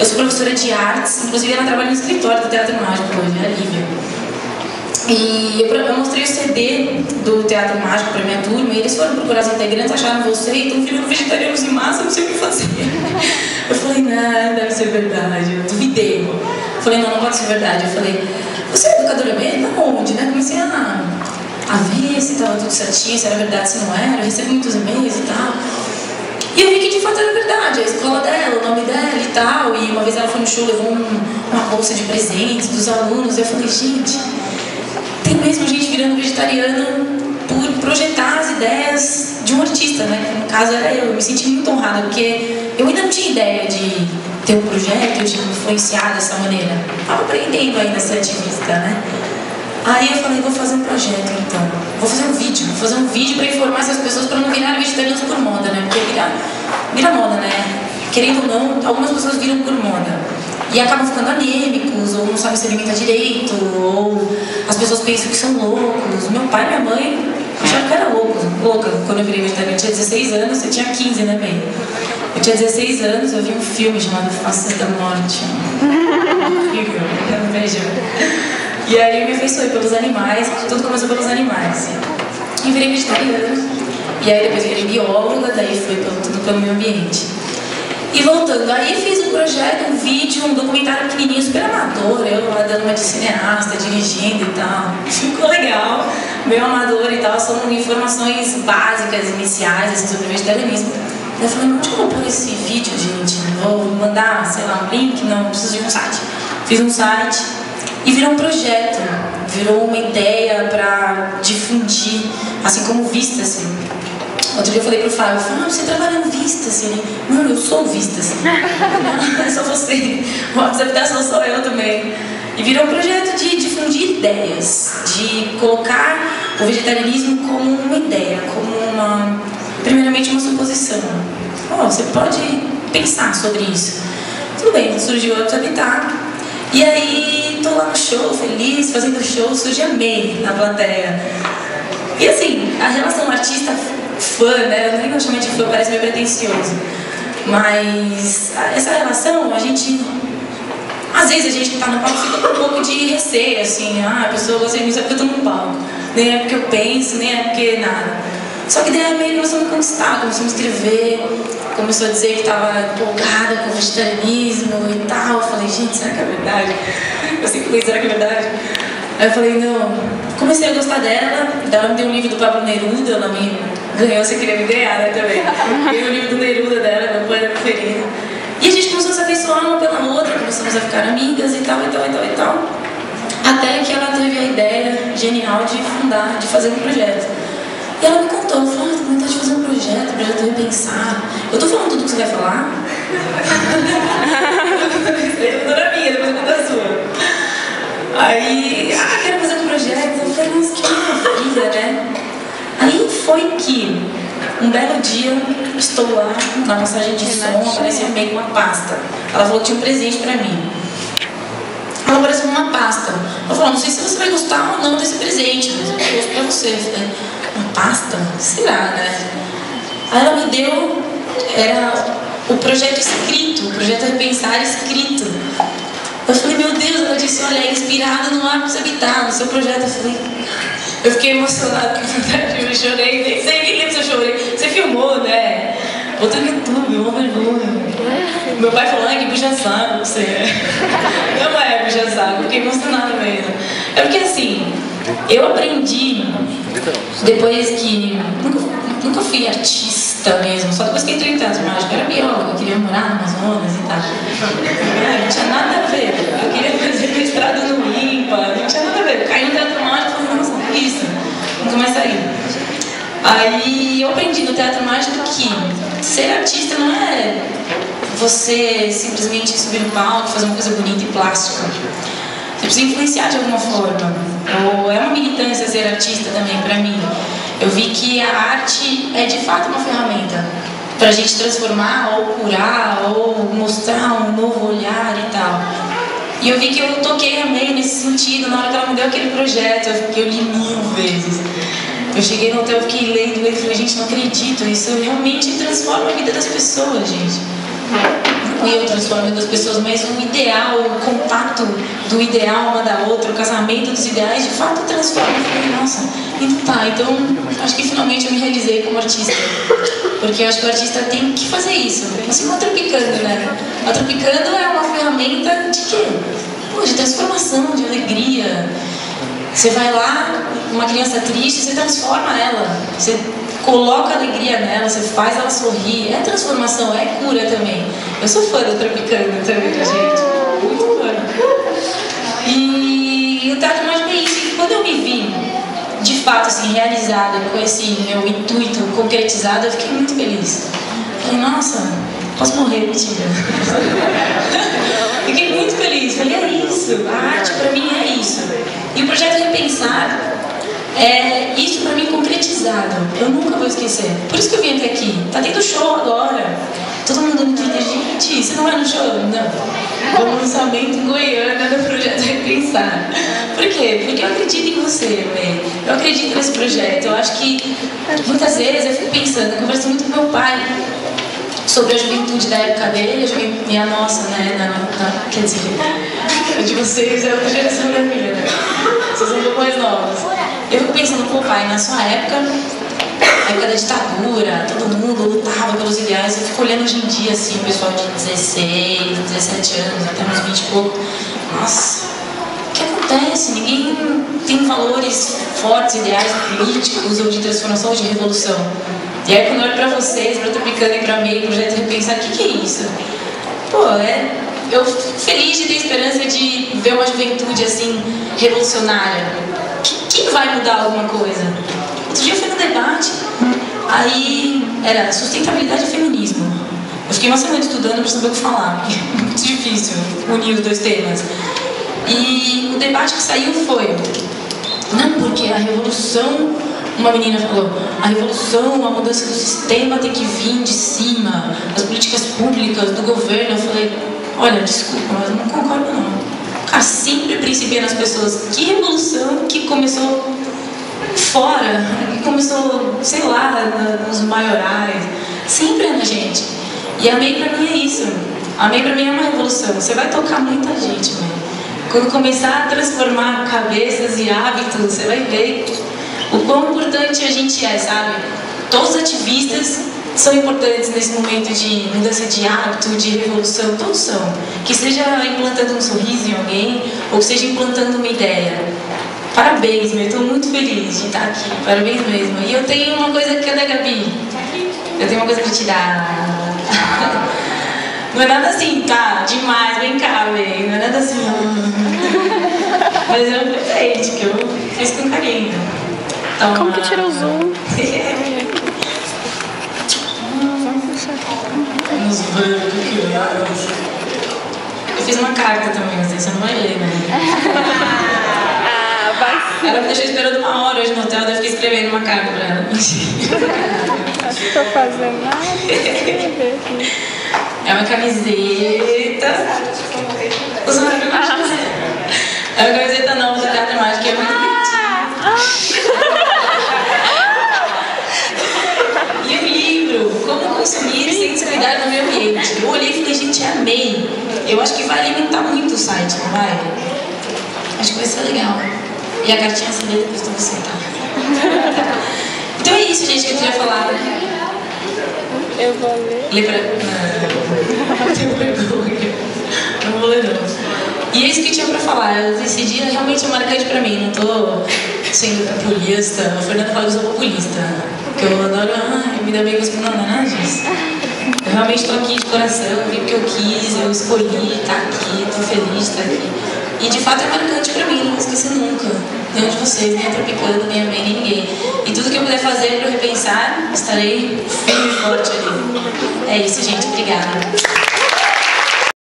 Eu sou professora de artes, inclusive ela trabalha no escritório do Teatro Mágico hoje, a Lívia. E eu mostrei o CD do Teatro Mágico para minha turma, e eles foram procurar os integrantes, acharam você, então virando vegetarianos em massa, não sei o que fazer. Eu falei, não deve ser verdade, eu duvidei. Eu falei, não pode ser verdade. Eu falei, você é educadora mesmo? Onde, né? Comecei a ver se estava tudo certinho, se era verdade, se não era, eu recebi muitos e-mails e tal. E eu vi que de fato era verdade, a escola dela, o nome dela e tal, e uma vez ela foi no show, levou uma bolsa de presentes dos alunos, e eu falei, gente, tem mesmo gente virando vegetariana por projetar as ideias de um artista, né? Que no caso era eu me senti muito honrada, porque eu ainda não tinha ideia de ter um projeto, de influenciar dessa maneira. Estava aprendendo ainda a ser ativista, né? Aí eu falei, vou fazer um projeto então. Vou fazer um vídeo para informar essas pessoas para não virarem vegetarianos por moda, né? Porque vira moda, né? Querendo ou não, algumas pessoas viram por moda. E acabam ficando anêmicos, ou não sabem se alimentar direito, ou as pessoas pensam que são loucos. Meu pai e minha mãe acharam que eu era louca quando eu virei vegetariana. Eu tinha 16 anos, você tinha 15, né, bem? Eu tinha 16 anos, eu vi um filme chamado Faces da Morte. Horrível, não vejo. E aí eu me afeiçoei pelos animais, tudo começou pelos animais. E virei vegetariana. E aí depois virei bióloga, daí foi tudo pelo meio ambiente. E voltando, aí fiz um projeto, um vídeo, um documentário pequenininho, super amador, eu lá dando uma de cineasta, dirigindo e tal. Ficou legal, meio amador e tal, são informações básicas, iniciais, assim, sobre vegetarianismo. Eu falei, onde eu vou pôr esse vídeo, gente? Vou mandar, sei lá, um link? Não, preciso de um site. Fiz um site e virou um projeto, virou uma ideia para difundir, assim como Vistas. Outro dia eu falei pro Fábio, você trabalha no Vistas? Ele, não, eu sou Vistas. Não, é só você. O Habitação sou eu também. E virou um projeto de difundir ideias, de colocar o vegetarianismo como uma ideia, como primeiramente uma suposição. Você pode pensar sobre isso. Tudo bem, surgiu o Habitat. E aí, tô lá no show, feliz, fazendo show, surge a May na plateia. E assim, a relação artista-fã, né? Eu nem vou chamar de fã, parece meio pretencioso. Mas essa relação, às vezes a gente que tá no palco fica com um pouco de receio, assim, a pessoa gosta de mim só porque eu tô no palco. Nem é porque eu penso, nem é porque nada. Só que daí a May começou a me conquistar, começou a me escrever, começou a dizer que estava empolgada com o vegetarianismo e tal. Eu falei, gente, será que é verdade? Eu sempre falei, será que é verdade? Aí eu falei, não. Comecei a gostar dela, ela me deu um livro do Pablo Neruda, ela me ganhou, você queria me ganhar, né, também. Ganhei o livro do Neruda dela, meu poeta preferido. E a gente começou a se afeiçoar uma pela outra, começamos a ficar amigas e tal, e tal, e tal, e tal. Até que ela teve a ideia genial de fazer um projeto. E ela me contou, falou, tô com vontade de fazer um projeto repensar. Eu tô falando tudo que você vai falar? Eu tô na minha, depois eu conto a sua. Aí, quero fazer um projeto. Eu falei, mas que maravilha, né? Aí foi que, um belo dia, estou lá na passagem de som, apareceu meio com uma pasta. Ela falou que tinha um presente pra mim. Ela apareceu numa pasta. Ela falou, não sei se você vai gostar ou não desse presente, mas eu gosto pra você. Eu falei, uma pasta? Será, né? Aí ela me deu, era o projeto escrito, o projeto Repensar escrito. Eu falei, meu Deus, ela disse, olha, é inspirado no Hábitos Habitat, no seu projeto. Eu fiquei emocionada, eu chorei, nem sei quem lembra se eu chorei. Você filmou, né? Botou no YouTube, uma vergonha. Meu pai falou, que puxa-saco, você não é puxa-saco, fiquei emocionada mesmo. É porque assim, eu aprendi, depois que, nunca fui artista mesmo, só depois que entrei em teatro mágico, eu era bióloga, eu queria morar no Amazonas e tal. Não tinha nada a ver, eu queria fazer mestrado no IMPA, não tinha nada a ver. Eu caí no teatro mágico e falei, nossa, que isso, nunca mais saí. Aí eu aprendi no teatro mágico que ser artista não é você simplesmente subir no palco, fazer uma coisa bonita e plástica. Você precisa influenciar de alguma forma. Ou é uma militância ser artista também para mim. Eu vi que a arte é de fato uma ferramenta para a gente transformar, ou curar, ou mostrar um novo olhar e tal. E eu vi que eu toquei a May nesse sentido. Na hora que ela me deu aquele projeto, eu li 1000 vezes. Eu cheguei no hotel, eu fiquei lendo e falei, gente, não acredito, isso realmente transforma a vida das pessoas, gente. Não o eu transforma outras pessoas, mas um ideal, o contato do ideal uma da outra, o casamento dos ideais, de fato transforma. Eu falei, nossa, então acho que finalmente eu me realizei como artista. Porque eu acho que o artista tem que fazer isso. Assim como a Tropicando, né? A Tropicando é uma ferramenta de quê? Pô, de transformação, de alegria. Você vai lá, uma criança triste, você transforma ela. Você coloca alegria nela, você faz ela sorrir. É transformação, é cura também. Eu sou fã do Tropicando também, gente. Muito fã. E o Teatro Mágico é isso. E quando eu me vi, de fato, assim, realizada, com esse meu intuito concretizado, eu fiquei muito feliz. Falei, nossa, posso morrer, mentira. Fiquei muito feliz. Falei, é isso. A arte pra mim é isso. E o projeto Repensar é isso pra mim concretizado. Eu nunca vou esquecer. Por isso que eu vim até aqui. Tá tendo show agora. Todo mundo no Twitter, gente, você não vai no show? Não. Vou no lançamento em Goiânia do projeto Repensar. Por quê? Porque eu acredito em você, velho. Eu acredito nesse projeto. Eu acho que muitas vezes eu fico pensando, eu converso muito com meu pai sobre a juventude da época dele e a nossa, né? Quer dizer, a de vocês é outra geração da minha, né? Vocês são um pouco mais novos. Eu fico pensando, pô, pai, na sua época da ditadura, todo mundo lutava pelos ideais. Eu fico olhando hoje em dia, assim, o pessoal de 16, 17 anos, até uns 20 e pouco. Nossa, o que acontece? Ninguém tem valores fortes, ideais políticos ou de transformação ou de revolução. E aí, quando eu olho pra vocês, pra Tropicando e pra mim, projeto Repensar, o que é isso? Pô, eu fico feliz de ter esperança de ver uma juventude, assim, revolucionária. Quem vai mudar alguma coisa? Outro dia eu fui no debate, aí era sustentabilidade e feminismo. Eu fiquei uma semana estudando para saber o que falar, porque é muito difícil unir os dois temas. E o debate que saiu foi, não, porque a revolução, uma menina falou, a revolução, a mudança do sistema tem que vir de cima, as políticas públicas, do governo. Eu falei, olha, desculpa, mas eu não concordo não. Cara, sempre principiei nas pessoas, que revolução que começou fora, que começou, sei lá, nos maiorais, sempre é na gente. E a MEI pra mim é isso. A MEI pra mim é uma revolução. Você vai tocar muita gente, né? Quando começar a transformar cabeças e hábitos, você vai ver o quão importante a gente é, sabe? Todos os ativistas são importantes nesse momento de mudança de hábito, de revolução, todos são. Que seja implantando um sorriso em alguém, ou que seja implantando uma ideia. Parabéns, eu estou muito feliz de estar aqui, parabéns mesmo. E eu tenho uma coisa que é da Gabi. Eu tenho uma coisa pra te dar. Não é nada assim, tá? Demais, vem cá, véi. Não é nada assim, não. Mas é um presente que eu fiz com carinho. Então, como que tira o zoom? Eu fiz uma carta também, não sei se você não vai ler, né? Ela me deixou esperando uma hora hoje no hotel, daí eu fiquei escrevendo uma carta pra ela. Acho que tô fazendo nada. É uma camiseta. É uma camiseta nova do Teatro Mágico, que é muito bonitinha. E o livro, Como Consumir Sem Descuidar do Meio Ambiente. Eu olhei e falei, gente, amei. Eu acho que vai alimentar muito o site, não vai? Acho que vai ser legal. E a cartinha assim dele depois pra você, tá? Então é isso, gente, que eu queria falar. Eu vou ler. Lê pra... Não tenho vergonha. Não vou ler, não. E é isso que eu tinha pra falar. Esse dia realmente é marcante pra mim. Não tô sendo populista. O Fernando fala que eu sou populista. Porque eu adoro... me dá bem com os homenagens. Eu realmente tô aqui de coração. Vi porque eu quis, eu escolhi estar aqui. Tô feliz de estar aqui. E de fato é marcante pra mim, não vou esquecer nunca. Nenhum de vocês, nem a Tropicando, nem a MEI, nem ninguém. E tudo que eu puder fazer pra repensar, estarei firme e forte ali. É isso, gente. Obrigada.